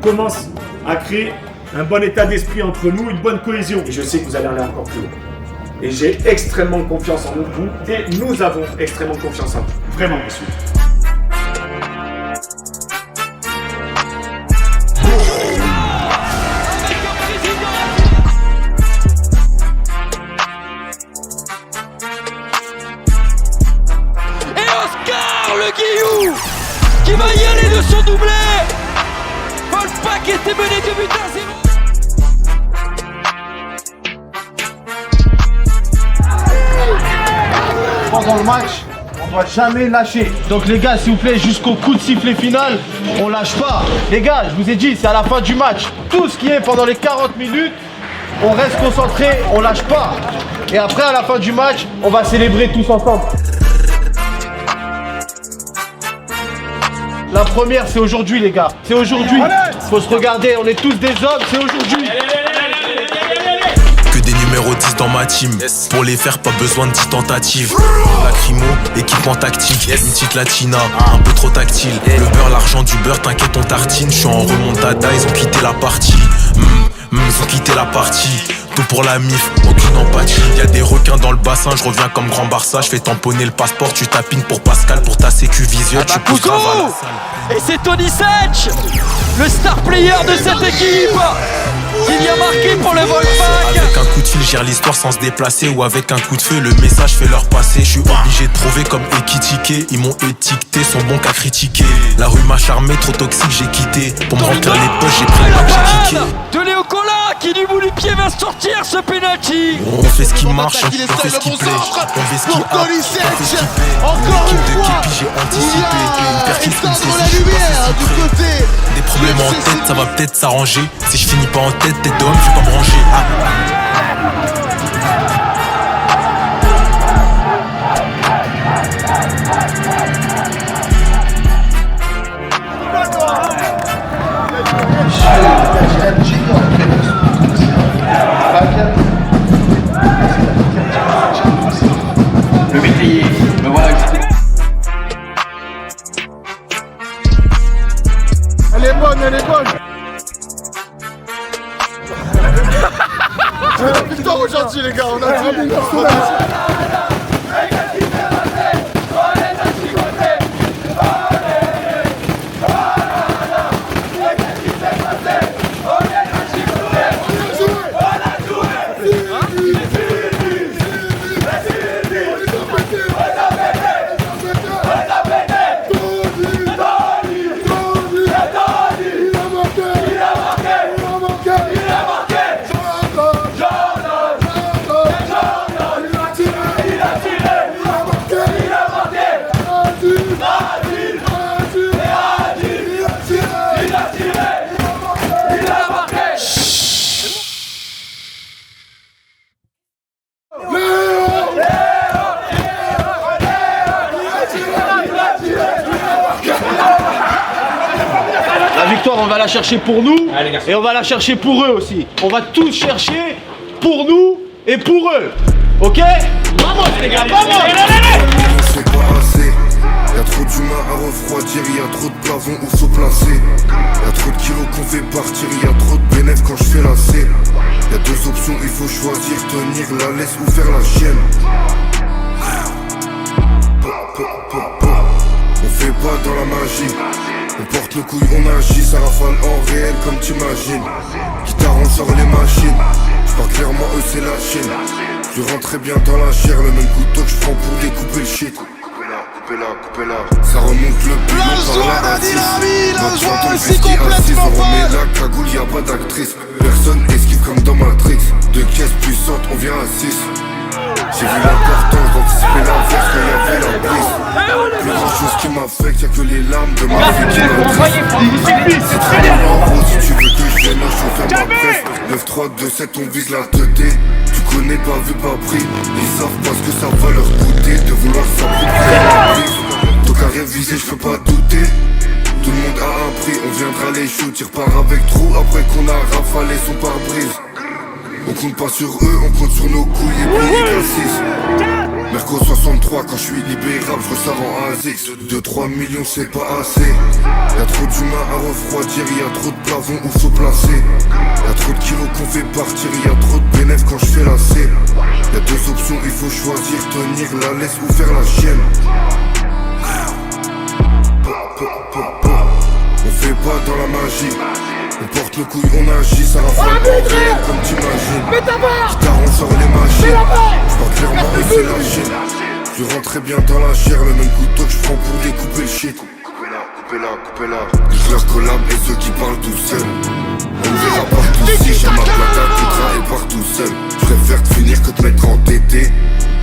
commence à créer un bon état d'esprit entre nous, une bonne cohésion. Et je sais que vous allez aller encore plus haut. Et j'ai extrêmement confiance en vous et nous avons extrêmement confiance en vous. Vraiment, messieurs. Et Oscar le Guillou qui va y aller de son doublé. Wolfpack était mené 2 buts à 0. Pendant le match, on doit jamais lâcher. Donc les gars, s'il vous plaît, jusqu'au coup de sifflet final, on lâche pas. Les gars, je vous ai dit, c'est à la fin du match. Tout ce qui est pendant les 40 minutes, on reste concentré, on lâche pas. Et après, à la fin du match, on va célébrer tous ensemble. La première, c'est aujourd'hui, les gars. C'est aujourd'hui. Faut se regarder, on est tous des hommes, c'est aujourd'hui. Que des numéros 10 dans ma team. Pour les faire, pas besoin de 10 tentatives. Lacrymo, équipement tactique. Une petite latina, un peu trop tactile. Le beurre, l'argent du beurre, t'inquiète, on tartine. Je suis en remontada, ils ont quitté la partie. Ils ont quitté la partie. Tout pour la mif, aucune empathie. Y'a des requins dans le bassin, je reviens comme Grand Barça. Je fais tamponner le passeport, tu tapines pour Pascal. Pour ta sécu visuelle, tu pousses grave à la salle. Et c'est Tony Setch, le star player de cette équipe, qui vient marquer pour le Wolfpack. Avec un coup de fil, gère l'histoire sans se déplacer. Ou avec un coup de feu, le message fait leur passer. Je suis obligé de prouver comme Ekitike. Ils m'ont étiqueté, sont bons qu'à critiquer. La rue m'a charmé, trop toxique, j'ai quitté. Pour me remplir les poches, j'ai pris le bac, j'ai kické. De Léo Collin qui du bout du pied va sortir ce penalty. On fait ce qui marche, on fait ce qui plaît. On fait ce qui a, on fait ce qui paie. Encore L'équipe une de fois, Képi, j'ai anticipé. Une perquise comme dans la celle-ci, je suis lumière pas du fait côté. Des problèmes en tête, ça va peut-être s'arranger. Si je finis pas en tête d'homme, je vais pas me ranger. Le métayer, me voilà exactement. Elle est bonne, elle est bonne. On a plus le temps aujourd'hui, les gars, on a dit. La victoire, on va la chercher pour nous et on va la chercher pour eux aussi. On va tous chercher pour nous et pour eux. Ok? Vamos les gars, vamos! C'est pas assez. Y'a trop d'humains à refroidir, y'a trop de plavons où faut placer. Y'a trop de kilos qu'on fait partir, y'a trop de bénéfices quand je fais la C. Y'a 2 options, il faut choisir, tenir la laisse ou faire la chienne. On fait pas dans la magie. On porte le couille, on agit, ça rafale en réel comme t'imagines. Guitare, on sort les machines. J'parle clairement, eux c'est la Chine. Je rentre bien dans la chair, le même couteau que j'prends pour découper le shit. Coupez-la. Ça remonte le pilon par la assise. Notre chanteur aussi complètement on remet la cagoule, y'a pas d'actrice. Personne esquive comme dans Matrix. 2 caisses puissantes, on vient à 6. J'ai vu l'importance d'anticiper l'inverse quand y'avait la brise. Plus grand chose qui m'affecte, y'a que les larmes de ma vie qui m'intéressent. C'est très bien en gros, si tu veux que je vienne, je fais ma presse. 9, 3, 2, 7, on vise la tête. Tu connais pas vu, pas pris. Ils savent pas ce que ça va leur coûter de vouloir s'approprier la prise. Donc à réviser, je peux pas douter. Tout le monde a un prix, on viendra les shoots. Ils repartent avec trou après qu'on a rafalé son pare-brise. On compte pas sur eux, on compte sur nos couilles et puis les cassis. Merco 63, quand je suis libérable, je ressors en ASX. 2-3 millions c'est pas assez. Y'a trop d'humains à refroidir, y'a trop de plafonds où faut placer. Y'a trop de kilos qu'on fait partir, y'a trop de bénéfices quand je fais la C. Y'a deux options, il faut choisir, tenir la laisse ou faire la chienne. On fait pas dans la magie. On porte nos couilles, on agit, ça rafale en réel comme t'imagines. Guitare, on sort les machines. J'vois clairement eux c'est la Chine. Je rentre bien dans la chair, le même couteau que je prends pour découper le shit. Coupez-la. Je leur collab et ceux qui parlent tout seuls. On me verra partout si j'ai ma plata, tout et partout seul. Je préfère te finir que te mettre en TT.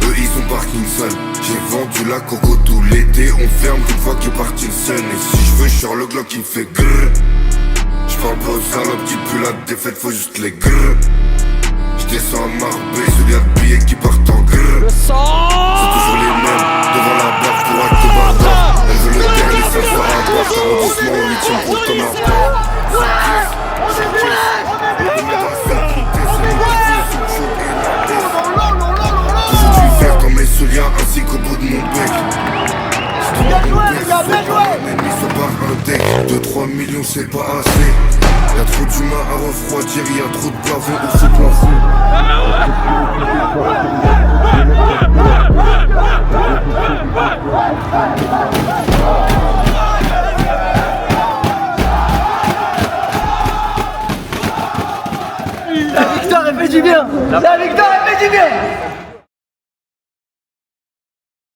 Eux ils ont parking seul. J'ai vendu la coco tout l'été. On ferme une fois qu'il est parti le sun. Et si je veux, je sors le Glock qui me fait grrr. J'parle pas aux salopes qui puent la défaite, faut juste les grrr. J'descends à Marbé, celui à billets qui partent en grrr. C'est toujours les mêmes, devant la barre pour acte barbare. Elle veut le dernier, ça soir à boire. Arrondissement, 8ème route comme un port. Aujourd'hui vert dans mes souliers ainsi qu'au bout de mon bec. Bien joué les gars, bien joué. Ennemi se barre un deck, 2-3 millions c'est pas assez. Y'a trop d'humains à refroidir, y'a trop de plafonds où faut placer.